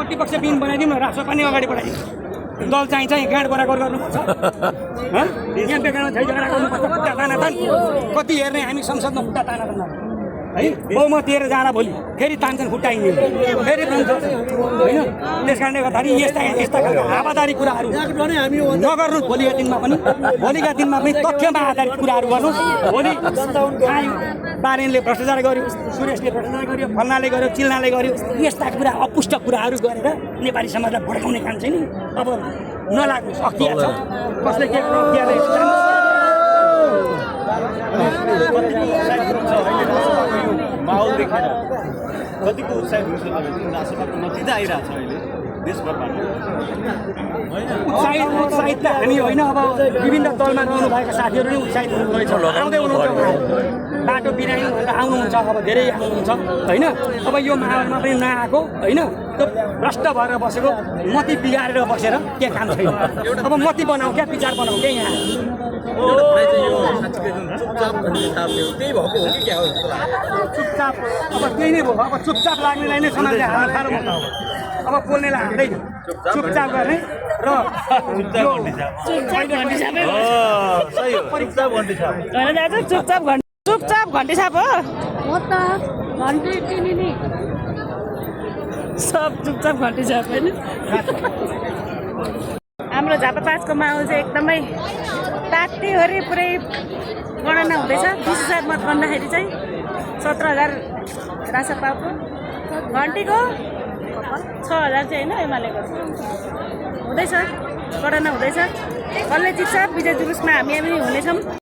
प्रतिपक्ष बिन बनाइदिउँ राष्ट्रपति पनि अगाडि बढाइदिउँ दल चाहिन्छ गाँड बराबर गर्नुपर्छ यहाँ बेकारमा झै झगडा गर्नुपर्छ खुट्टा तानातान कति हेर्ने हामी संसदमा खुट्टा तानातान है बहुमत दिएर जाँदा भोलि फेरि तान्छन् खुट्टाइने फेरि भन्छ होइन त्यस कारणले गर्दाखेरि यस्ता यस्ता खालका हावादारी कुराहरू नगर्नुहोस् भोलिका दिनमा पनि तथ्यमा आधारित कुराहरू गर्नुहोस् भोलि बारेनले भ्रष्टाचार गर्यो सुरेशले भ्रष्टाचार गर्यो फल्नाले गर्यो चिल्नाले गर्यो यस्ता कुरा अपुष्ट कुराहरू गरेर नेपाली समाजलाई भड्काउने काम चाहिँ नि अब नलाग्नु सकिया छ कसले के माहौल देखेर कतिको उत्साहित हुन्छ तपाईँ राष्ट्रपतिको नतिजा आइरहेको छ अहिले देशभरबाट उत्साहित त हामी होइन अब विभिन्न दलमा रहनुभएका साथीहरू नै उत्साहित हुनुहुन्छ आउँदै हुनुहुन्छ बाटो बिरामी भनेर आउनुहुन्छ अब धेरै आउनुहुन्छ होइन अब यो माहौलमा पनि नआएको होइन त्यो भ्रष्ट भएर बसेको मती बिगारेर बसेर के काम छैन अब मती बनाऊ क्या विचार बनाऊ क्या यहाँ चुपचाप अब त्यही नै भयो अब चुपचाप लाग्नेलाई नै समाजले हाल्न साह्रो पर्छ अब बोल्नेलाई हाल्दैन चुपचाप गर्ने र चुपचाप घन्टी छाप हो सब चुपचाप घन्टी छाप होइन हाम्रो झापा 5 को माहौल चाहिँ एकदमै तात्तिहरी पुरै गणना हुँदैछ 20,000 मत गर्दाखेरि चाहिँ 17,000 रासपाको घन्टीको 6,000 चाहिँ होइन एमालेको हुँदैछ गणना हुँदैछ कसले जित्छ विजय जुलुसमा हामी हुनेछौँ।